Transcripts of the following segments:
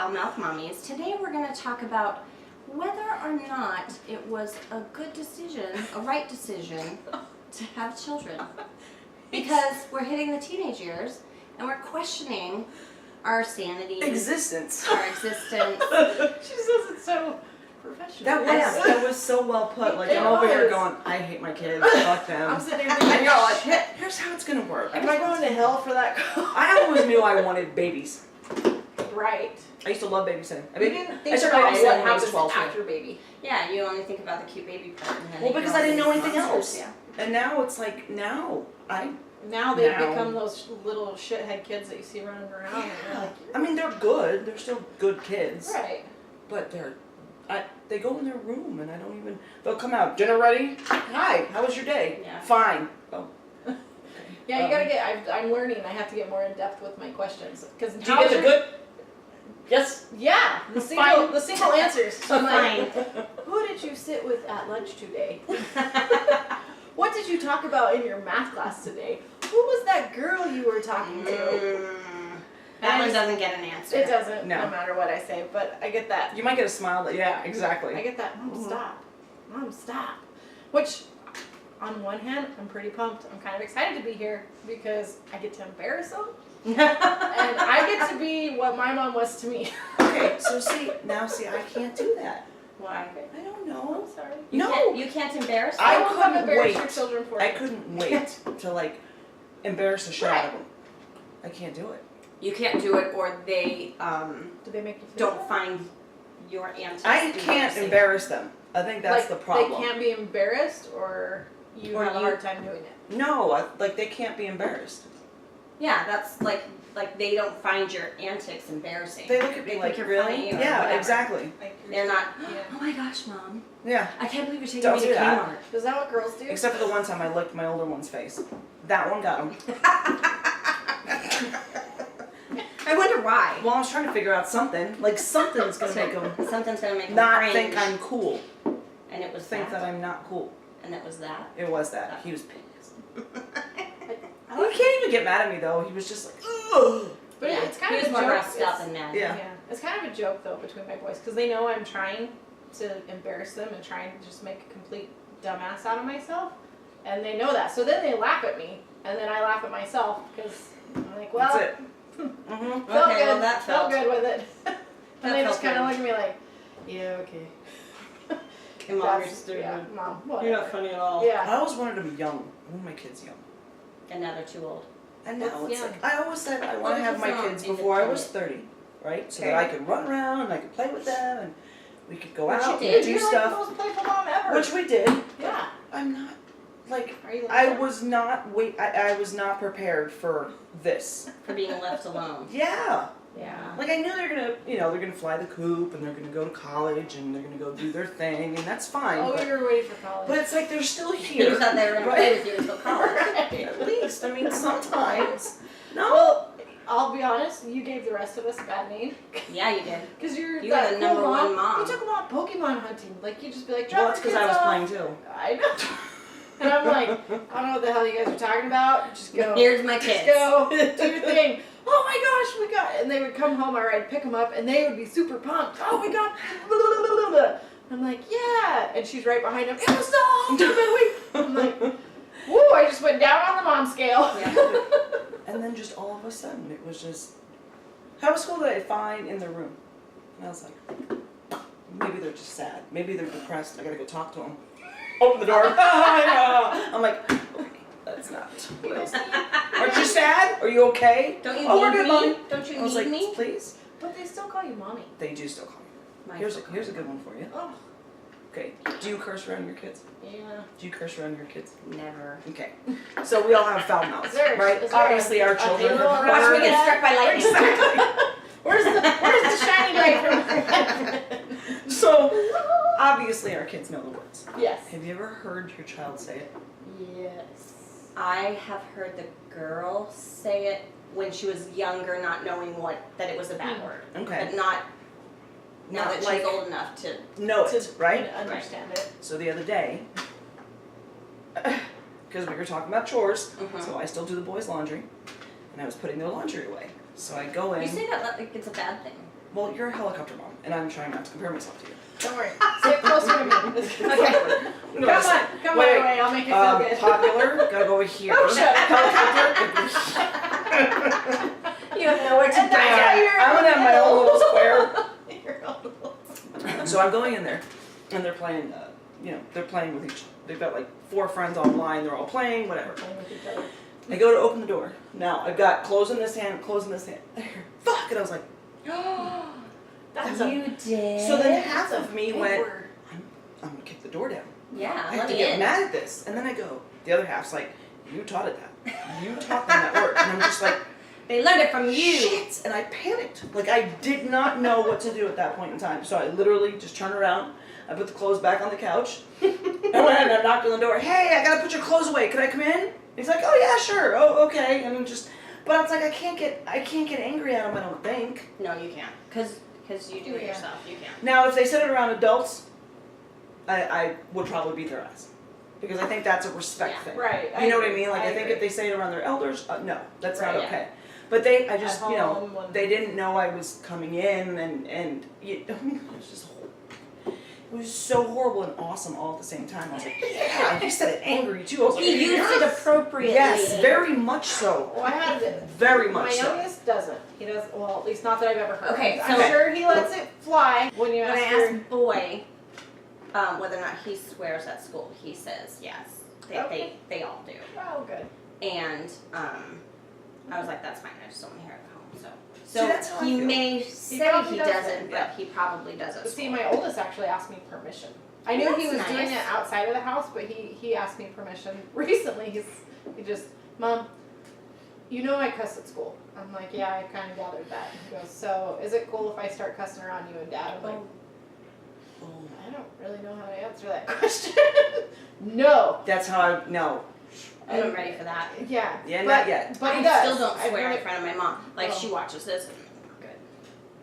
Foul-Mouthed Mommies. Today we're going to talk about whether or not it was a good decision, a right decision, to have children. Because we're hitting the teenage years and we're questioning our sanity. Existence. Our existence. She says it so professional. That was so well put. Like, I'm over here going, I hate my kids, fuck them. I'm sitting here And thinking, you're like, here's how it's gonna work. am I going to hell for that? I always knew I wanted babies. Right. I used to love babysitting. I You mean, didn't I think started about babysitting what when I was happens 12. after baby. Yeah, you only think about the cute baby part. And then Well, you because go I didn't know these anything monsters. else. And now it's like, Now they've become those little shithead kids that you see running around. And you're like, I mean, they're good. They're still good kids. right. But they go in their room and I don't even, they'll come out, dinner ready? Hi, how was your day? Yeah. Fine. Oh. Yeah, you gotta get, I'm learning, I have to get more in depth with my questions. Because Do you get the good? Yes. Yeah, the single answers. So I'm like, Fine. who did you sit with at lunch today? What did you talk about in your math class today? Who was that girl you were talking to? That one doesn't get an answer. It doesn't, No. no matter what I say, but I get that. You might get a smile that, yeah, exactly. I get that, Mom, stop. Mom, stop. Which, on one hand, I'm pretty pumped. I'm kind of excited to be here because I get to embarrass them. And I get to be what my mom was to me. Okay, so see, I can't do that. Why? I don't know. I'm sorry. You can't embarrass them? I I will come couldn't embarrass your wait. children for I you. couldn't wait to like embarrass the shit out of them. I can't do it. You can't do it, or they Do they make you feel don't bad? find your antics. I can't embarrassing. embarrass them. I think that's Like, the problem. They can't be embarrassed, or you Or have a you- hard time doing it. No, like they can't be embarrassed. Yeah, that's like they don't find your antics embarrassing. They look at me think like, you're really? funny or Yeah, whatever. exactly. Like, They're not. Yeah. Oh my gosh, Mom! Yeah. I can't believe you're taking Don't me to do that. Kmart. Is that what girls do? Except for the one time I licked my older one's face. That one got him. I wonder why. Well, I was trying to figure out something. Like something's gonna make him Something's gonna make them not cringe. think I'm cool. And it was Think that I'm not cool. And it was that. It was that. He was pissed. I You like can't even get mad at me though. He was just like, ugh. But yeah, it's kind he of was a more joke. dressed up It's- and mad. Yeah. It's kind of a joke though between my boys because they know I'm trying to embarrass them and trying to just make a complete dumbass out of myself, and they know that. So then they laugh at me, and then I laugh at myself because I'm like, well, That's it. Mm-hmm. felt Okay, good, well, that felt felt- good with it, and they felt just kind good. of look at me like, yeah, okay. Come on, you're That's- stupid. yeah, Mom, whatever. You're not funny at all. Yeah. I always wanted him young. I want my kids young. And now they're too old. And now That's it's young. like, I always said I want to Well, have my because kids they're before I was independent. 30, right? So Okay. that I could run around and I could play with them and we could go Which out you and did. do You're stuff. like the most playful mom ever. Which we did. Yeah. I'm not, like, Are you? Like I that? was not, I was not prepared for this. For being left alone. Yeah. Yeah. Like I knew they're gonna, they're gonna fly the coop and they're gonna go to college and they're gonna go do their thing and that's fine. Oh, but, you were waiting for college. but it's like they're still You here. thought they were going to play with you until college. At least, I mean, sometimes. No. Well, I'll be honest. You gave the rest of us a bad name. Yeah, you did. Because you're You that were the number cool one mom. You took them on Pokemon hunting. Like, you just be like, drop Well, it's your because I kids was off. playing too. I know. And I'm like, I don't know what the hell you guys are talking about. Just go. Here's my Just kids. go. Do your thing. Oh my gosh, we got. And they would come home, or I'd pick them up, and they would be super pumped. Oh my god. I'm like, yeah. And she's right behind them. It was so awesome. I'm like, woo, I just went down on the mom scale. Yeah. And then just all of a sudden, it was just, how was school today? Fine, in the room. And I was like, maybe they're just sad. Maybe they're depressed. I gotta go talk to them. Open the door. I'm like, okay, that's not what I was thinking. Aren't you sad? Are you okay? Don't you Oh, we're need good, me? Mommy. Don't you I was need like, me? please. But they still call you mommy. They do still call me. My Here's a good one for you. Oh, Okay, do you curse around your kids? yeah. Do you curse around your kids? Never. Okay, so we all have foul mouths, Is there- right? is there Obviously, our a children halo have around Watch me heard. get struck by lightning. Exactly. Where's the shiny light from? So, obviously, our kids know the words. Yes. Have you ever heard your child say it? Yes. I have heard the girl say it when she was younger, not knowing that it was a bad word. Okay. But not now Not that like- she's old enough to. Know it, To right? understand it. So the other day, because we were talking about chores, Mhm. so I still do the boys' laundry, and I was putting their laundry away. So I go in. You say that like it's a bad thing. Well, you're a helicopter mom, and I'm trying not to compare myself to you. Don't worry. Sit closer to me. Okay. Come my way. I'll make you feel good. Popular, gotta go over here. Oh, shut up. Helicopter. You have nowhere to And that's go. how you're I'm gonna have my own little square. Your own little- So I'm going in there, and they're playing. They're playing with each. They've got like 4 friends online. They're all playing, whatever. Playing with each other. I go to open the door. Now I've got clothes in this hand, clothes in this hand. I hear, fuck, and I was like, That's You did. so then half of me big went, word. I'm gonna kick the door down. Yeah, I have let to me get in. mad at this. And then I go, the other half's like, you taught it that. You taught them that word. And I'm just like, They learned it from you. shit. And I panicked. Like I did not know what to do at that point in time. So I literally just turned around. I put the clothes back on the couch. I went in and I knocked on the door. Hey, I gotta put your clothes away. Can I come in? He's like, oh yeah, sure. Oh, okay. And I'm just, but I was like, I can't get angry at him. I don't think. No, you can't. Cause you do it Yeah. yourself. You can't. Now, if they said it around adults, I would probably beat their ass. Because I think that's a respect Yeah. thing. Right. You know what I mean? Like, I, I think agree. if they say it around their elders, no, that's Right, not yeah. okay. But I just, At home, when- they didn't know I was coming in, and it was just, it was so horrible and awesome all at the same time. I was like, yeah, he said it angry too. I was like, He used it yes. appropriately. Yes, very much so. Well, I had it. Very My much so. youngest doesn't. He does. Well, at least not that I've ever heard. Okay, I'm so- sure he lets it fly when you When I ask her. ask boy whether or not he swears at school, he says yes. Okay. They all do. Oh, good. And I was like, that's fine. I just don't want to hear it at home. So See, that's how I he feel. may say probably he doesn't, doesn't, but he probably does at But see, school. my oldest actually asked me permission. I knew he was That's doing nice. it outside of the house, but he asked me permission recently. He just, Mom, you know I cuss at school. I'm like, yeah, I kind of gathered that. He goes, so is it cool if I start cussing around you and Dad? I'm like, I don't really know how to answer that question. No. That's how I, no. I wasn't ready for that. Yeah. Yeah, but, not yet. But he I does. still don't I swear really- in front of my mom. Like Oh. she watches this and we're good.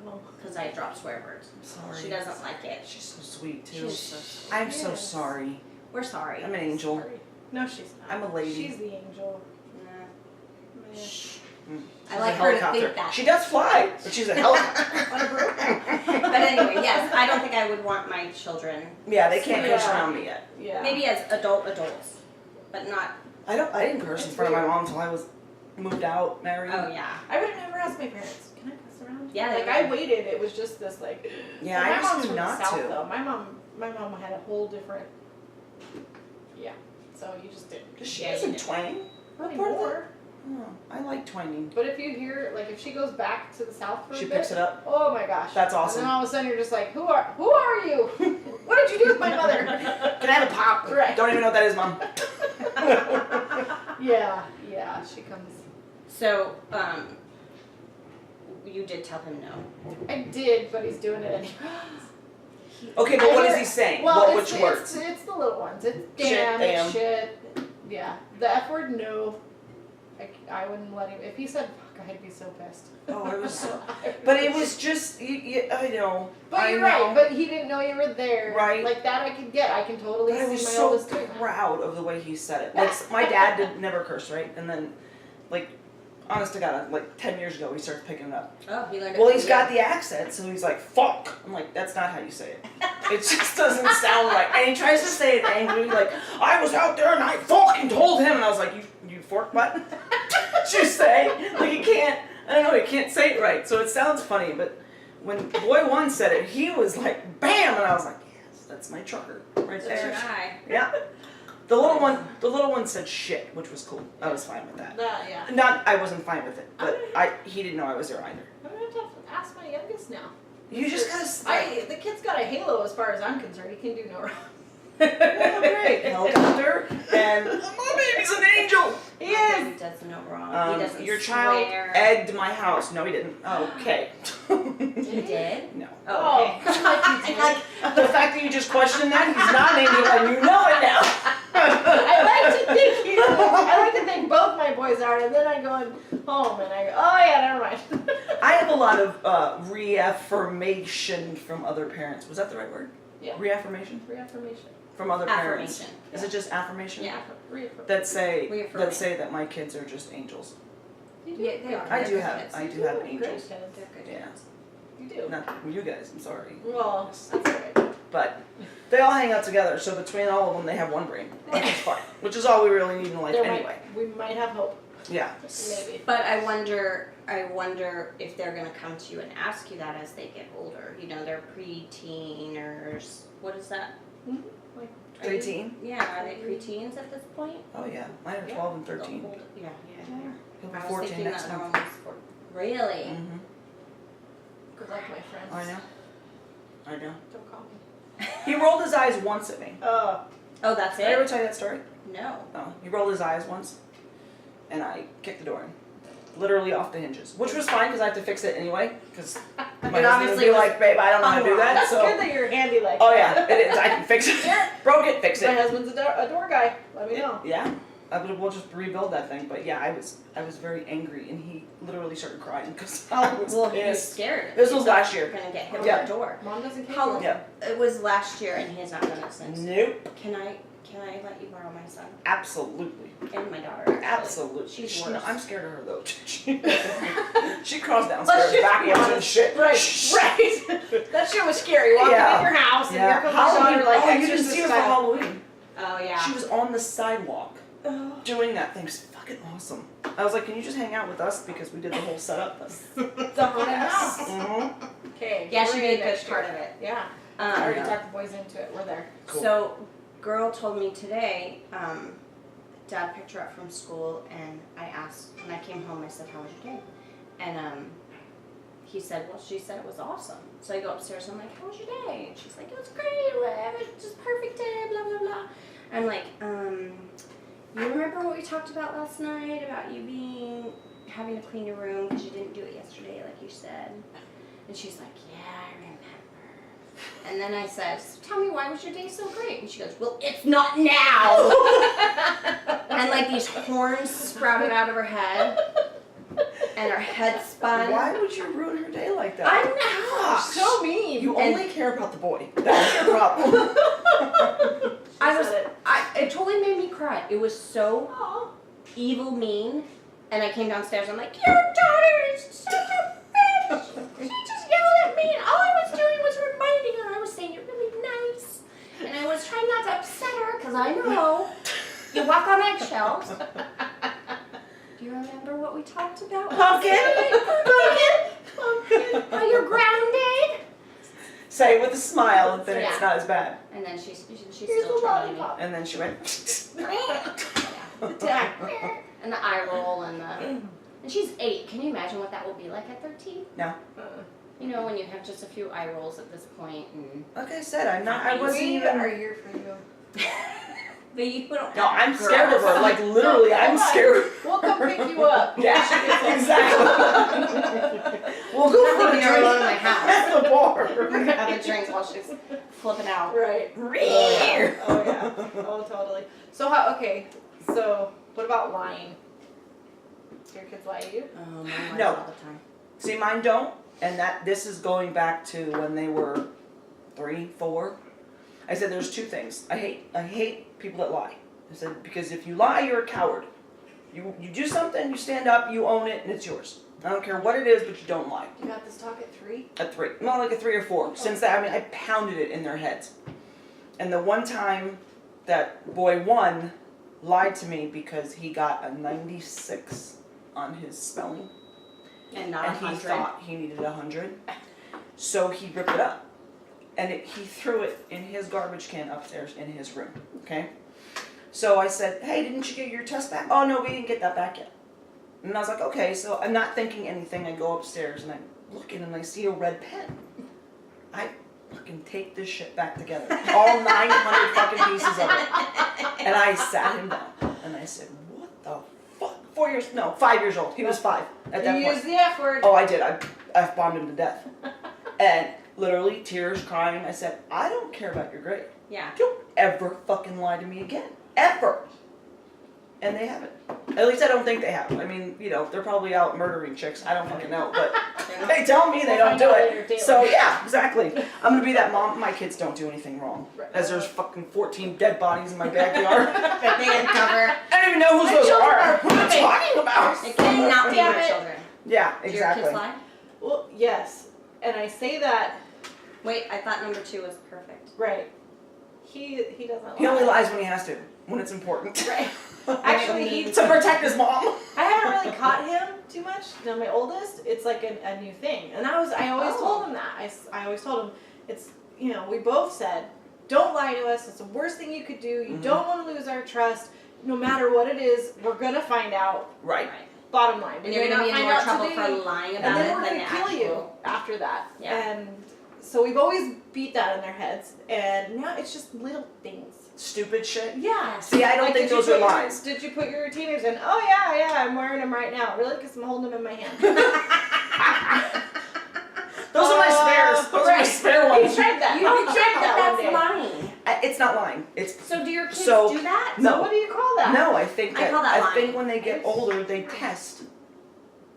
Oh. Because I drop swear words. Sorry. She doesn't like it. She's so sweet too. She's so sweet. I'm so Yes. sorry. We're sorry. I'm an angel. Sorry. No, she's not. I'm a lady. She's the angel. Nah. Shh. I like her to think that. She does fly, but she's a helicopter. But anyway, yes, I don't think I would want my children, Yeah, they can't curse Yeah. around me yet. Yeah. maybe as adults, but not, I didn't curse in It's front of my weird. mom until I was moved out, married. oh yeah. I would have never asked my parents, can I cuss around? Yeah, Like they I would. waited, it was just this like Yeah, my I just mom's knew from not the South to. though. My mom had a whole different so you just didn't. Does she Yeah, doesn't you did. twang? Not What part of anymore. Oh, I like twanging. But if you hear like if she goes back to the South for She a bit, picks it up. oh my gosh. That's awesome. And then all of a sudden you're just like, who are you? What did you do with my mother? Can I have a pop? Right. Don't even know what that is, Mom. Yeah, she comes. So, you did tell him no. I did, but he's doing it anyway. Okay, but I what is hear- he saying? Well, Which words? It's the little ones. It's Shit, damn, damn. shit. Yeah. The F word, no. I wouldn't let him. If he said fuck, I'd be so pissed. Oh, it was so. But it was just, I know. But I you're know. right. But he didn't know you were there. Right. Like that, I could get. I can totally But I see was my so oldest doing that. proud of the way he said it. Like, my dad never curse, right? And then, like, honest to God, like 10 years ago, he starts picking it up. Oh, he learned it Well, from he's you. got the accent, so he's like, fuck. I'm like, that's not how you say it. It just doesn't sound right. And he tries to say it angry, like, I was out there and I fucking told him. And I was like, you fork butt? What'd you say? Like, he can't, I don't know, he can't say it right. So it sounds funny, but when boy one said it, he was like, bam. And I was like, yes, that's my trucker right That's your there. guy. Yeah. The little one said shit, which was cool. I was fine with that. Yeah. I wasn't fine with it, but he didn't know I was there either. I'm gonna have to ask my youngest now. You just gotta. The kid's got a halo as far as I'm concerned. He can do no wrong. Well, great. Helicopter, and my baby's an angel. He He is. does no wrong. He doesn't Your child swear. egged my house. No, he didn't. Okay. He did? No. Oh, okay. like you did. Like the fact that you just questioned that, he's not an angel, and you know it now. I like to think both my boys are, and then I go home and I go, oh yeah, never mind. I have a lot of reaffirmation from other parents. Was that the right word? Yeah. Reaffirmation Reaffirmation. from other parents. Affirmation. Is it just affirmation? Yeah. Reaffirmation. That say Reaffirming. that my kids are just angels. You Yeah, they are. I do They're have kids. I do You're have doing angels. great, Ted. They're good Yeah. kids. You do. Not you guys, I'm sorry. Well, that's alright. But they all hang out together, so between all of them, they have one brain, which is fun. Which is all we really need in life anyway. We might have hope. Yeah. Maybe. But I wonder if they're gonna come to you and ask you that as they get older. You know, they're pre-teeners. What is that? Like, Are you- Preteen? Yeah, are they pre-teens at this point? Oh yeah, mine are 12 and 13. Old- Yeah, yeah. He'll be I was 14 thinking next that they're month. almost Really? Mm-hmm. Good luck, my friends. I know. I know. Don't call me. He rolled his eyes once at me. Oh, that's Did I ever it? tell you that story? No. No. He rolled his eyes once, and I kicked the door in. Literally off the hinges. Which was fine because I have to fix it anyway. Because my husband would obviously be was like, babe, I don't know how to do that. That's so. good that you're handy like Oh that. yeah, it is. I can fix it. Broke it, fix My it. husband's a door guy. Let me know. Yeah. We'll just rebuild that thing. But yeah, I was very angry, and he literally started crying because I was Well, he was pissed. scared. This He was thought last you were year. gonna get hit Yeah. with a door. Mom doesn't care. How? Yeah. It was last year, and he has not done it since. Nope. Can I let you borrow my son Absolutely. and my daughter? Actually. Absolutely. She's worse. I'm scared of her though. she crawls downstairs just backwards be and honest. shit. Right. Right. That shit was scary. Walking Yeah. in your house and Yeah. here comes my daughter like oh, you didn't exorcist see her for style. Halloween. Oh yeah. She was on the sidewalk Oh. doing that thing. It's fucking awesome. I was like, can you just hang out with us because we did the whole setup? The haunted house. Mm-hmm. Okay. Yeah, we're she'd be in a good next part year. of it. Yeah. I already Yeah. talked the boys into it. We're there. Cool. So, girl told me today, Dad picked her up from school, and I asked, when I came home, I said, how was your day? And he said, well, she said it was awesome. So I go upstairs, and I'm like, how was your day? And she's like, it was great, it was just a perfect day, blah, blah, blah. I'm like, you remember what we talked about last night, about you having to clean your room because you didn't do it yesterday, like you said? And she's like, yeah, I remember. And then I said, so tell me, why was your day so great? And she goes, well, it's not now. And like these horns sprouted out of her head. And her head spun. Why would you ruin her day like that? I know. Gosh. So mean. You And- only care about the boy. That's your problem. It totally made me cry. It was so Aw. evil mean. And I came downstairs, I'm like, your daughter is such a bitch. She just yelled at me, and all I was doing was reminding her. I was saying you're really nice. And I was trying not to upset her, because I know you walk on eggshells. Do you remember what we talked about? Pumpkin? Pumpkin. How you're grounded? Say it with a smile, then Yeah. it's not as bad. And then she's Here's still the trying me. lollipop. And then she went. Attack. And the eye roll and she's 8. Can you imagine what that will be like at 13? You know, when you have just a few eye rolls at this point, and Like I said, I wasn't We even. are here for you. but you don't. No, I'm girls. scared of her. Like literally, No, I'm hold on. scared. We'll come pick you up. Yeah, exactly. We'll go Not for a leaving her alone in my drink house. at the bar. We're gonna have a drink while she's flipping out. Right. Oh yeah. Oh totally. So how? Okay. So what about lying? Do your kids lie to you? Oh, mine lies No. all the time. See, mine don't, and this is going back to when they were 3, 4. I said there's 2 things. I hate people that lie. I said because if you lie, you're a coward. You do something, you stand up, you own it, and it's yours. I don't care what it is, but you don't lie. You got this talk at 3? A 3, not like a 3 or 4. Since that, I mean, I pounded it in their heads. And the one time that boy 1 lied to me because he got a 96 on his spelling. And not And he 100. thought he needed 100. So he ripped it up. And he threw it in his garbage can upstairs in his room. Okay? So I said, hey, didn't you get your test back? Oh, no, we didn't get that back yet. And I was like, okay, so I'm not thinking anything. I go upstairs and I'm looking and I see a red pen. I fucking take this shit back together. All 900 fucking pieces of it. And I sat him down and I said, what the fuck? 5 years old. He was 5 at that You point. used the F word. Oh, I did. I F-bombed him to death. And literally, tears, crying, I said, I don't care about your grade. Yeah. Don't ever fucking lie to me again. Ever. And they haven't. At least I don't think they have. I mean, you know, they're probably out murdering chicks. I don't fucking know. But they tell me they don't do it. So, yeah, exactly. I'm going to be that mom. My kids don't do anything wrong. As there's fucking 14 dead bodies in my backyard. That they uncover. I don't even know who those children are. are What are you talking about? It cannot be Damn your it. children. Yeah, Do your kids exactly. lie? Well, yes. and I say that, Wait, I thought number 2 was perfect. right, he doesn't lie. He only lies when he has to, when it's important. Right. Actually, he, To protect his mom. I haven't really caught him too much. Now my oldest, it's like a new thing, and I always told him that. I always told him, it's, you know, we both said, don't lie to us. It's the worst thing you could do. You don't want to lose our trust. No matter what it is, we're gonna find out. Right. Bottom line, And you're going to be in more trouble for lying about and then it we're than gonna the kill you actual. after that. Yeah. And so we've always beat that in their heads, and now it's just little things. Stupid shit. Yeah. See, I don't think those are lies. Did you put your retainers in? Oh yeah, I'm wearing them right now. Really? Because I'm holding them in my hand. Those are my spares. Those are my spare He ones. tried that. You don't He tried that that's one day. lying. It's not lying. It's So do your kids So- do that? No. So what do you call that? no. I think I that call that I think lying. when they get older, they test.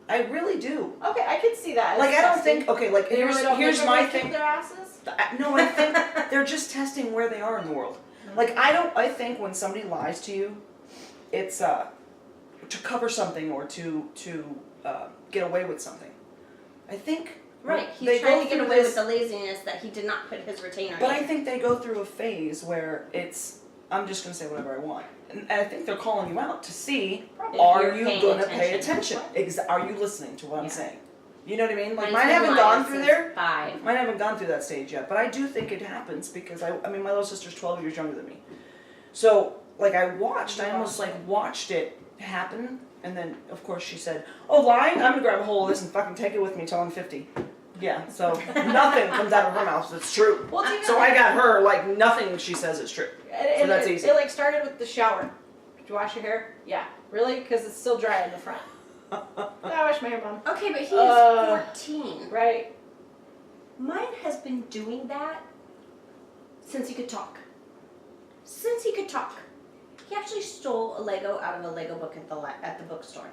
I really do. Okay, I can see that. Like I don't Testing. think. Okay, like They really don't here's think my everybody thing. kick their asses. No, I think they're just testing where they are in the world. Like I think when somebody lies to you, it's to cover something or to get away with something. I think. Right, they he's trying go to get through away this- with the laziness that he did not put his retainer But I in. think they go through a phase where it's I'm just gonna say whatever I want, and I think they're calling you out to see Probably. are you're you paying gonna pay attention. attention? Are you listening to what I'm Yeah. saying? You know what I mean? Like Mine's mine been haven't lying gone through since there. 5. Mine haven't gone through that stage yet, but I do think it happens because I mean my little sister's 12 years younger than me, so like I almost like watched it happen, and then of course she said, "Oh, lying! I'm gonna grab a hold of this and fucking take it with me till I'm 50." Yeah, so nothing comes out of her mouth that's true. Well, do you know, So I got her like nothing she says is true. and that's it, easy. It like started with the shower. Did you wash your hair? Yeah. Really? Because it's still dry in the front. No, I wash my hair, Mom. Okay, but he is 14. Right. Mine has been doing that since he could talk. Since he could talk. He actually stole a Lego out of a Lego book at the bookstore.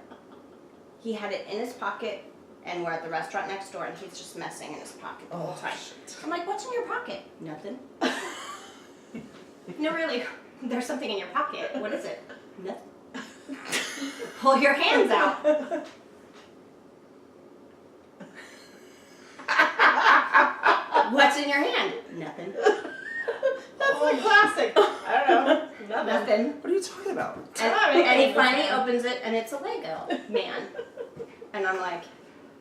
He had it in his pocket, and we're at the restaurant next door, and he's just messing in his pocket the whole time. Shit. I'm like, what's in your pocket? Nothing. No, really, there's something in your pocket. What is it? Nothing. Pull your hands out. What's in your hand? Nothing. That's like classic. I don't know. Nothing. Nothing. What are you talking about? And he finally opens it, and it's a Lego man. And I'm like,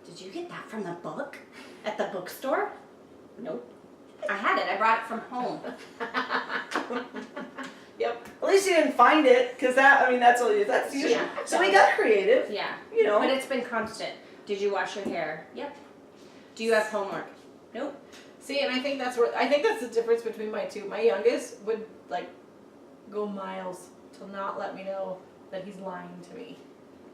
did you get that from the book at the bookstore? Nope. I had it. I brought it from home. Yep. At least you didn't find it, because that's usually. Yeah. So we got creative, Yeah. you know. But it's been constant. Did you wash your hair? Yep. Do you have homework? Nope. See, and I think that's the difference between my two. My youngest would like go miles to not let me know that he's lying to me.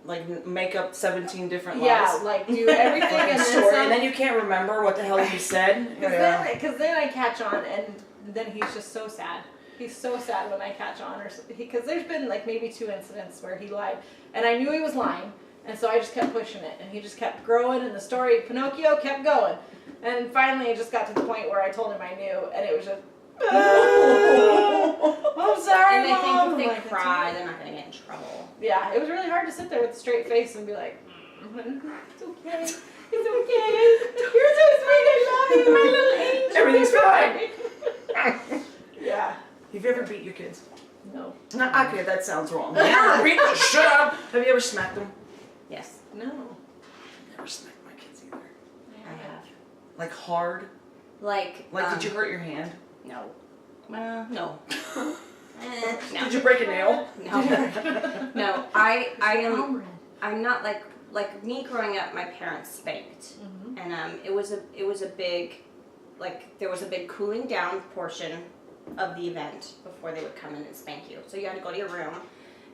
Like make up 17 different Yeah, lies. like do everything Like and a then story, some. and then you can't remember what the hell you said. Because then I catch on, and then he's just so sad. He's so sad when I catch on, because there's been like maybe 2 incidents where he lied, and I knew he was lying, and so I just kept pushing it, and he just kept growing, and the story Pinocchio kept going, and finally it just got to the point where I told him I knew, and it was just. I'm sorry, And they Mom. think I'm if they like, "That's cry, okay." they're not going to get in trouble. Yeah, it was really hard to sit there with a straight face and be like, it's okay, it's okay, you're so sweet, I love you, my little angel. Everything's fine. Yeah. Have you ever beat your kids? No. No, okay, that sounds wrong. Have you ever beat the shit out of? Have you ever smacked them? Yes, No. I've never smacked my kids either. I have. Like hard? Like Did you hurt your hand? No. No. No. Did you break a nail? No. No. I am. I'm not like me growing up. My parents spanked, and it was a big, like there was a big cooling down portion of the event before they would come in and spank you. So you had to go to your room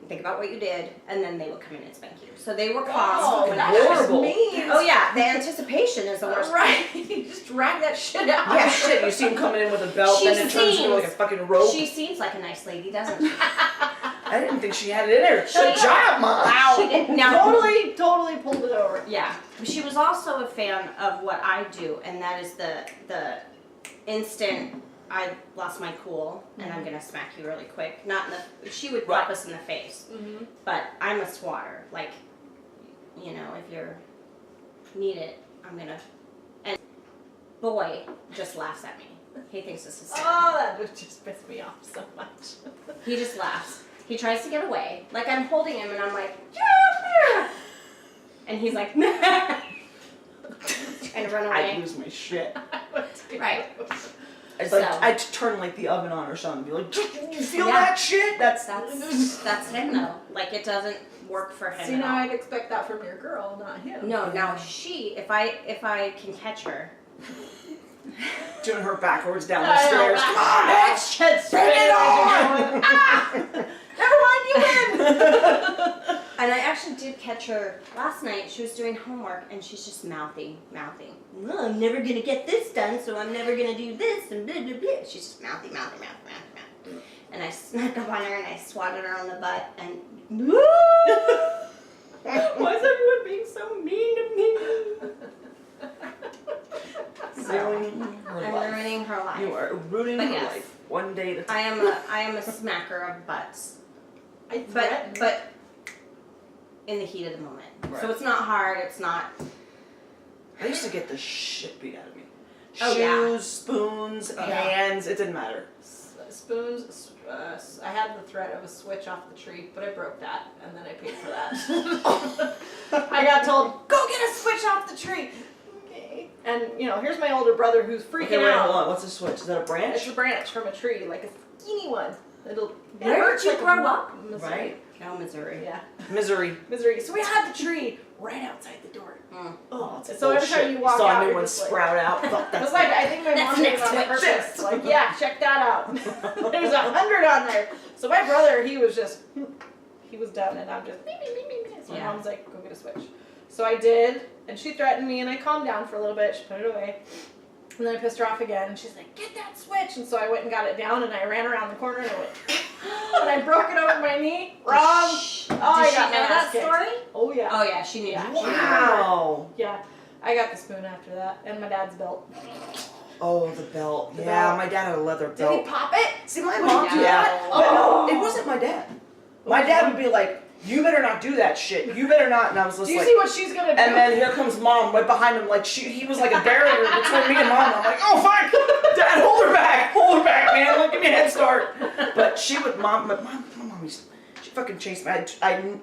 and think about what you did, and then they would come in and spank you. So they were caused. Oh, that's horrible. mean. Oh yeah, the anticipation is the worst. Right. You just drag that shit out. Yeah, shit. You see him coming in with a belt, She then it turns into like a seems- fucking rope. She seems like a nice lady, doesn't she? I didn't think she had it in her. Good job, Mom. She did. Now, Totally pulled it over. yeah, she was also a fan of what I do, and that is the instant I lost my cool and I'm gonna smack you really quick. Not in the. She would pop us in the face, but I'm a swatter. Like, you know, if you need it, I'm gonna. And boy just laughs at me. He thinks this is hysterical. Oh, that would just piss me off so much. He just laughs. He tries to get away. Like I'm holding him and I'm like, yeah. And he's like, nah. And run away. I'd lose my shit. Right. It's So- like I'd turn like the oven on or something. Be like, you feel Yeah. that shit? That's That's him though. Like it doesn't work for him See, at now all. I'd expect that from your girl, not him. No, now she, if I can catch her. doing her backwards down the I know, stairs. right? Come on, bitch! Head Bring it on! Never mind, you win! And I actually did catch her last night. She was doing homework and she's just mouthing. Well, I'm never gonna get this done, so I'm never gonna do this and blah blah blah. She's just mouthing. And I snuck up on her and I swatted her on the butt and Why is everyone being so mean to me? Ruining her I'm life. ruining her life. You are ruining But her yes. life. One day at a time. I am a smacker of butts. I threaten. But in the heat of the moment. Right. So it's not hard, it's not I used to get the shit beat out of me. Oh, Shoes, yeah. spoons, Yeah. hands, it didn't matter. Spoons, I had the threat of a switch off the tree, but I broke that, and then I paid for that. I got told, go get a switch off the tree! Okay. And, here's my older brother who's freaking Okay, wait, out. hold on. What's a switch? Is that a branch? It's a branch from a tree, like a skinny one. It Where hurts did you like grow a up? Missouri. Right? no Missouri. Yeah, Misery. Missouri. So we had the tree right outside the door. Mm. Oh, It's so every time bullshit. you walk saw out, a new you're one just like- sprout out. Fuck, It that's was like, I think my That's mom did it next on week. purpose. Like, yeah, check that out. There's 100 on there. So my brother, he was done, and I'm just, me. So my Yeah. mom's like, go get a switch. So I did, and she threatened me, and I calmed down for a little bit. She put it away. And then I pissed her off again, and she's like, get that switch. And so I went and got it down, and I ran around the corner, and I went, and I broke it over my knee. Wrong. Oh, Did I she got know my that ass kicked. story? Oh, yeah. Oh yeah, she knew. Yeah. Wow. Yeah. I got the spoon after that, and my dad's belt. Oh, the belt. The Yeah, belt. my dad had a leather Did he belt. pop it? See, my Oh, mom yeah. did that. Oh. But no, it wasn't my dad. My dad would be like, you better not do that shit. You better not. And I was just Do you like, see what she's gonna do? and then here comes mom right behind him, like he was like a barrier between me and mom. I'm like, oh fuck, dad, hold her back, man, like, give me a head start. But she would, my mom, she fucking chased me.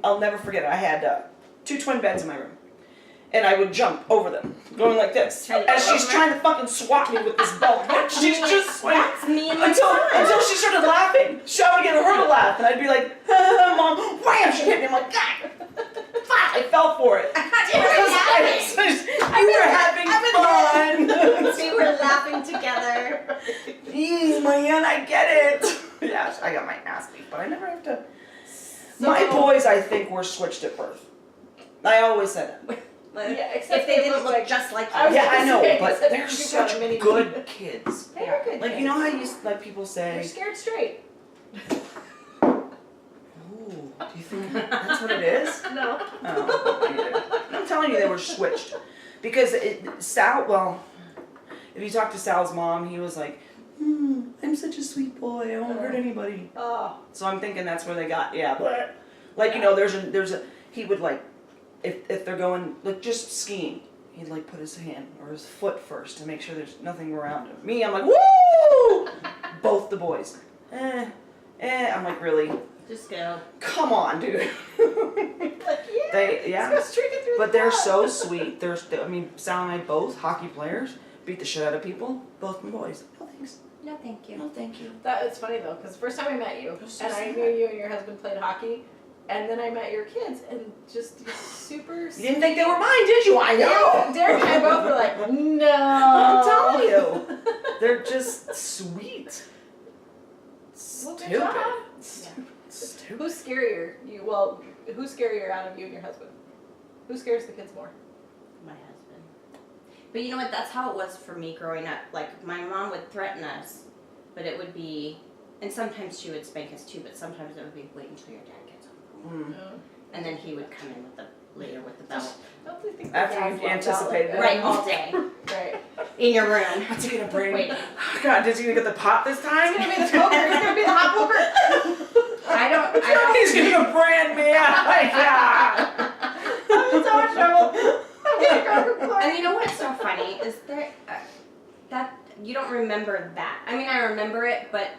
I'll never forget it. I had 2 twin beds in my room, and I would jump over them, going like this, Trying to as go she's over? trying to fucking swat me with this belt. She's just like, That's me and my until son. she started laughing. So I would get her to laugh, and I'd be like, mom, wham! She hit me. I'm like, God, fuck! I fell for it. You were having fun. We were laughing together. Jeez, man, I get it. Yeah, I got my ass beat, but I never have to. My boys, I think, were switched at birth. I always said it. Yeah, except If they didn't look just like I was you. Yeah, I know, say, but except they're you got such a mini good kids. They are good. Like, you know how like people They're say, scared straight. ooh, do you think that's what it is? No. Oh, I'm telling you, they were switched. Because Sal, well, if you talk to Sal's mom, he was like, I'm such a sweet boy, I won't hurt anybody. Oh. So I'm thinking that's where they got, yeah, but, like, he would, like, if they're going, like, just skiing, he'd, like, put his hand or his foot first to make sure there's nothing around him. Me, I'm like, woo! Both the boys. I'm like, really? Just go. Come on, dude. Like, Yeah. Let's go streak it through But the they're crowd. so sweet. Sal and I both, hockey players, beat the shit out of people. Both my boys. No thanks. No, thank you. No thank you. That is funny though, because the first time I met you, so and I sad. knew you and your husband played hockey, and then I met your kids, and just super. You didn't think they were mine, did you? I know. Derek and I both were like, no. I'm telling you. They're just sweet. Well, good Stupid. job. Stupid. Who's scarier? Who's scarier out of you and your husband? Who scares the kids more? My husband. But you know what? That's how it was for me growing up. Like, my mom would threaten us, but it would be, and sometimes she would spank us too, but sometimes it would be, wait until your dad gets home. And then he would come in with the belt. Don't they think After that you've dad's left out anticipated like it. Right, that? all day. Right. In your room. What's he gonna bring? Waiting. God, is he gonna get the pot this time? It's gonna be the poker. It's gonna be the hot poker. I don't. He's gonna brand me out. Like, I'm in so much trouble. I'm gonna go to court. And you know what's so funny is that you don't remember that. I mean, I remember it, but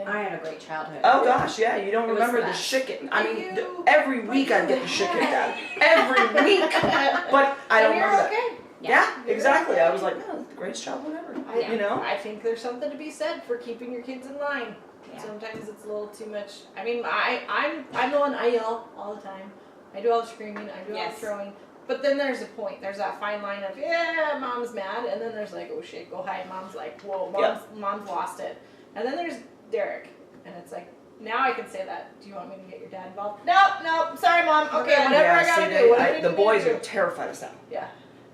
I had a great childhood. Oh gosh, yeah, you don't It was remember the the best. shit getting, I mean, You- every week I'd get the shit kicked out. Every week! But I don't And you're remember that. okay. Yeah, You're exactly. okay. I was like, no, the greatest childhood ever. I, You know? I think there's something to be said for keeping your kids in line. Yeah. Sometimes it's a little too much. I mean, I'm the one, I yell all the time. I do all the screaming, I do all the Yes. throwing. But then there's a point. There's that fine line of, yeah, mom's mad. And then there's like, oh shit, go hide. Mom's like, whoa, mom's lost it. And then there's Derek. And it's like, now I can say that. Do you want me to get your dad involved? Nope, sorry mom. Okay, Okay. whatever Yeah, I gotta see, do. Whatever you the need me boys to are do. terrified of sound. Yeah.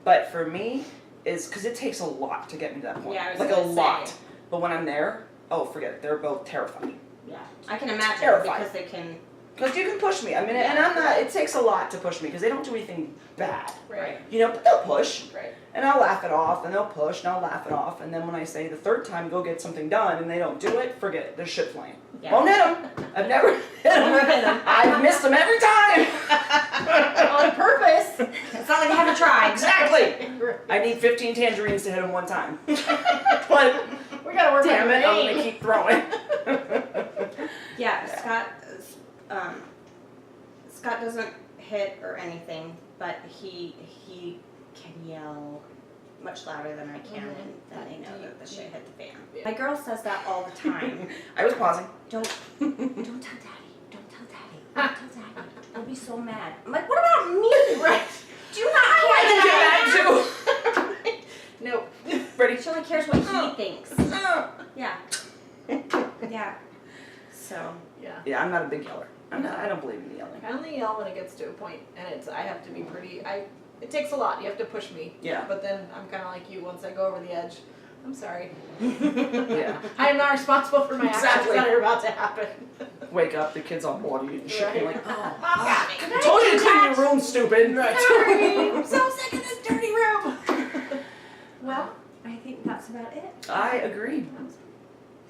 But for me, is because it takes a lot to get me to that point. Yeah, I was like a gonna say. lot. But when I'm there, oh, forget it. They're both terrified. Yeah. I can imagine Terrified. because they can. Because you can push me. I mean, and Yeah. I'm not, it takes a lot to push me because they don't do anything bad. Right. You know, but they'll push. Right. And I'll laugh it off, and they'll push, and I'll laugh it off. And then when I say the third time, go get something done, and they don't do it, forget it. There's shit flying. Yeah. Won't hit them. I've never hit Never them. hit 'em. I've missed them every time. On purpose. It's not like I haven't tried. Exactly. I need 15 tangerines to hit them one time. But We gotta work damn on it, I'm brain. gonna keep throwing. Yeah, Scott doesn't hit or anything, but he can yell much louder than I can, and then they know that the shit hit the fan. Yeah. My girl says that all the time. I was pausing. Don't tell daddy. Don't tell daddy. Don't tell daddy. I'll be so mad. I'm like, what about me? Right. Do you not care I did that that too. No. Ready? She only cares what he thinks. Uh. Yeah. Yeah. So. Yeah. Yeah, I'm not a big yeller. I don't believe in yelling. I only yell when it gets to a point, and I have to be pretty. It takes a lot. You have to push me. Yeah. But then I'm kind of like you. Once I go over the edge, I'm sorry. Yeah. I am not responsible for my actions Exactly. that are about to happen. Wake up, the kid's all bloody and shit. You're like, oh. Mom got me. I told you to clean your room, stupid. Sorry. I'm so sick of this dirty room. Well, I think that's about it. I agree.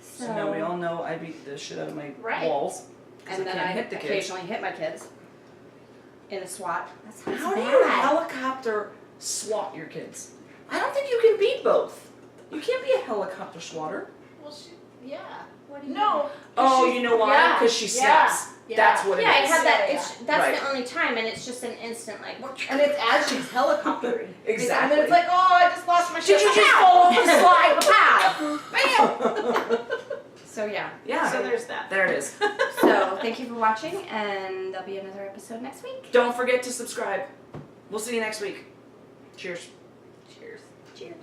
So, So now we all know I beat the shit out of my Right. walls. 'Cause and then can't I hit the kids. occasionally hit my kids in a SWAT. That sounds How do bad. you helicopter swat your kids? I don't think you can beat both. You can't be a helicopter swatter. Well, yeah. What do you No. Oh, She- you know why? yeah, Because she yeah, snaps. yeah. That's what it Yeah, is. I had that. Yeah, It's, that's Right. the only time, and it's just an instant like. And it's as she's helicoptering. Exactly. And then it's like, oh, I just lost my shit. Did you just Pow! fall off the slide? Bam! So yeah. Yeah. So there's that. There it is. So thank you for watching, and there'll be another episode next week. Don't forget to subscribe. We'll see you next week. Cheers. Cheers. Cheers.